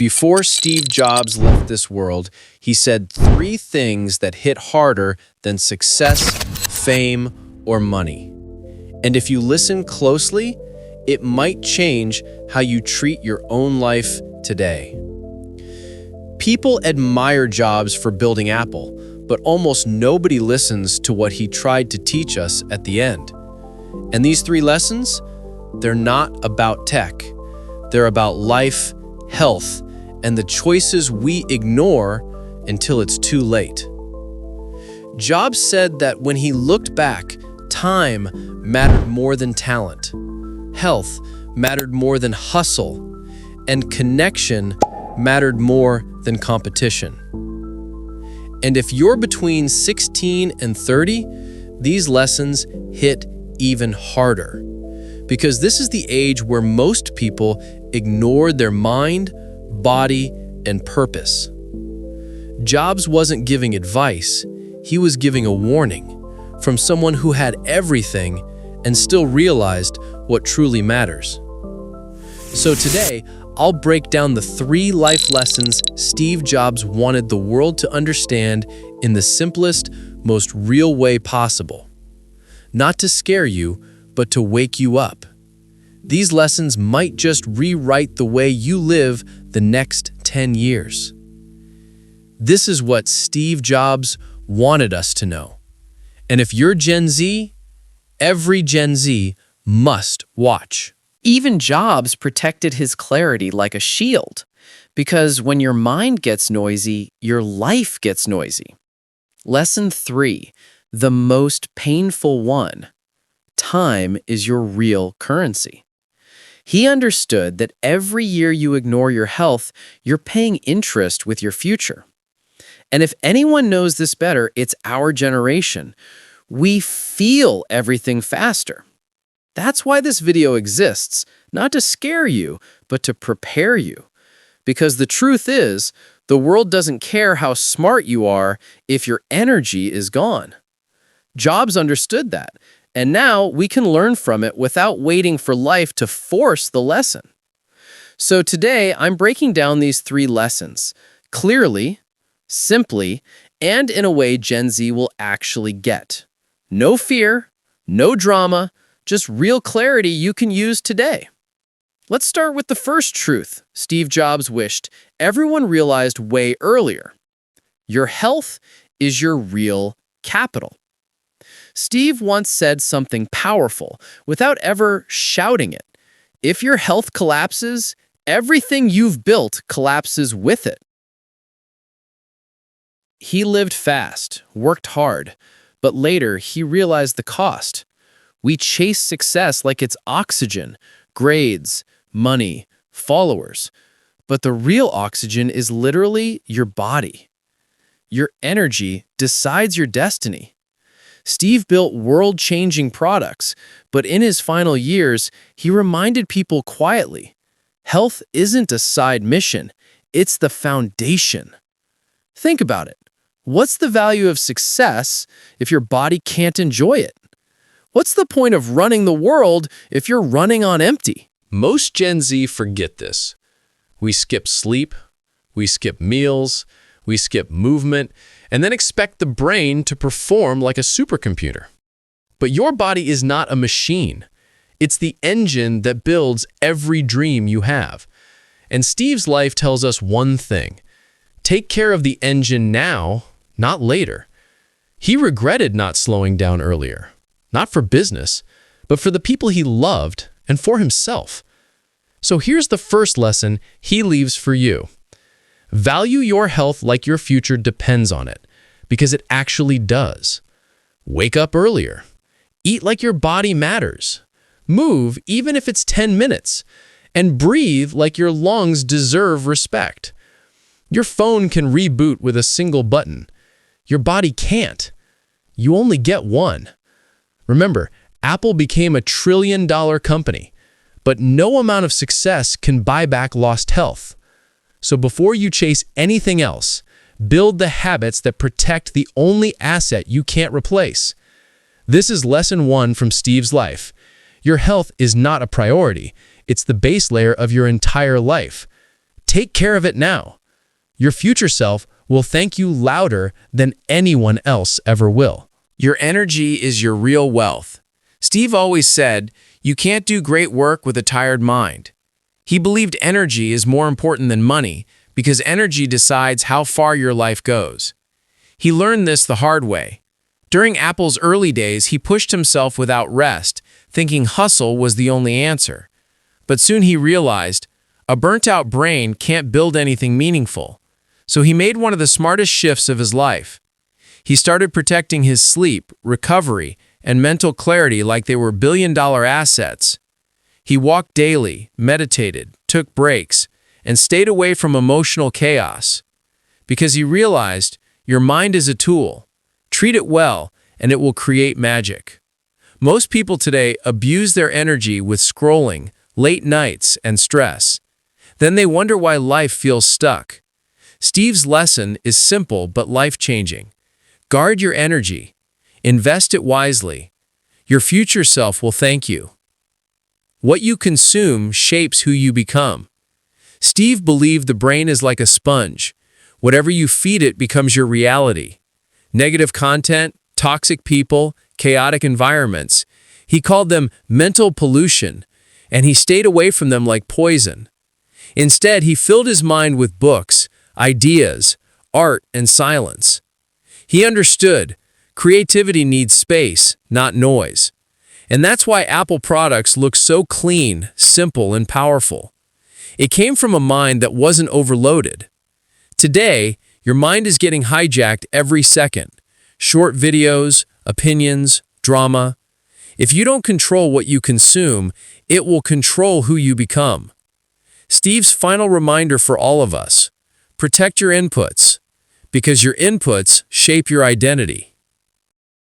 Before Steve Jobs left this world, he said 3 things that hit harder than success, fame, or money. And if you listen closely, it might change how you treat your own life today. People admire Jobs for building Apple, but almost nobody listens to what he tried to teach us at the end. And these 3 lessons, they're not about tech. They're about life, health, and the choices we ignore until it's too late. Jobs said that when he looked back, time mattered more than talent, health mattered more than hustle, and connection mattered more than competition. And if you're between 16 and 30, these lessons hit even harder. Because this is the age where most people ignore their mind, body, and purpose. Jobs wasn't giving advice, he was giving a warning from someone who had everything and still realized what truly matters. So today, I'll break down the 3 life lessons Steve Jobs wanted the world to understand in the simplest, most real way possible. Not to scare you, but to wake you up. These lessons might just rewrite the way you live the next 10 years. This is what Steve Jobs wanted us to know. And if you're Gen Z, every Gen Z must watch. Even Jobs protected his clarity like a shield, because when your mind gets noisy, your life gets noisy. Lesson 3, the most painful one. Time is your real currency. He understood that every year you ignore your health, you're paying interest with your future. And if anyone knows this better, it's our generation. We feel everything faster. That's why this video exists, not to scare you, but to prepare you. Because the truth is, the world doesn't care how smart you are if your energy is gone. Jobs understood that, and now we can learn from it without waiting for life to force the lesson. So today, I'm breaking down these 3 lessons, clearly, simply, and in a way Gen Z will actually get. No fear, no drama, just real clarity you can use today. Let's start with the first truth Steve Jobs wished everyone realized way earlier. Your health is your real capital. Steve once said something powerful without ever shouting it. If your health collapses, everything you've built collapses with it. He lived fast, worked hard, but later he realized the cost. We chase success like it's oxygen, grades, money, followers. But the real oxygen is literally your body. Your energy decides your destiny. Steve built world-changing products, but in his final years, he reminded people quietly, health isn't a side mission, it's the foundation. Think about it. What's the value of success if your body can't enjoy it? What's the point of running the world if you're running on empty? Most Gen Z forget this. We skip sleep, we skip meals, we skip movement, and then expect the brain to perform like a supercomputer. But your body is not a machine. It's the engine that builds every dream you have. And Steve's life tells us one thing. Take care of the engine now, not later. He regretted not slowing down earlier, not for business, but for the people he loved and for himself. So here's the first lesson he leaves for you. Value your health like your future depends on it, because it actually does. Wake up earlier. Eat like your body matters. Move even if it's 10 minutes. And breathe like your lungs deserve respect. Your phone can reboot with a single button. Your body can't. You only get one. Remember, Apple became a $1 trillion company, but no amount of success can buy back lost health. So before you chase anything else, build the habits that protect the only asset you can't replace. This is lesson 1 from Steve's life. Your health is not a priority. It's the base layer of your entire life. Take care of it now. Your future self will thank you louder than anyone else ever will. Your energy is your real wealth. Steve always said, you can't do great work with a tired mind. He believed energy is more important than money because energy decides how far your life goes. He learned this the hard way. During Apple's early days, he pushed himself without rest, thinking hustle was the only answer. But soon he realized, a burnt-out brain can't build anything meaningful. So he made one of the smartest shifts of his life. He started protecting his sleep, recovery, and mental clarity like they were billion-dollar assets. He walked daily, meditated, took breaks, and stayed away from emotional chaos. Because he realized, your mind is a tool. Treat it well, and it will create magic. Most people today abuse their energy with scrolling, late nights, and stress. Then they wonder why life feels stuck. Steve's lesson is simple but life-changing. Guard your energy. Invest it wisely. Your future self will thank you. What you consume shapes who you become. Steve believed the brain is like a sponge. Whatever you feed it becomes your reality. Negative content, toxic people, chaotic environments. He called them mental pollution, and he stayed away from them like poison. Instead, he filled his mind with books, ideas, art, and silence. He understood creativity needs space, not noise. And that's why Apple products look so clean, simple, and powerful. It came from a mind that wasn't overloaded. Today, your mind is getting hijacked every second. Short videos, opinions, drama. If you don't control what you consume, it will control who you become. Steve's final reminder for all of us: protect your inputs, because your inputs shape your identity.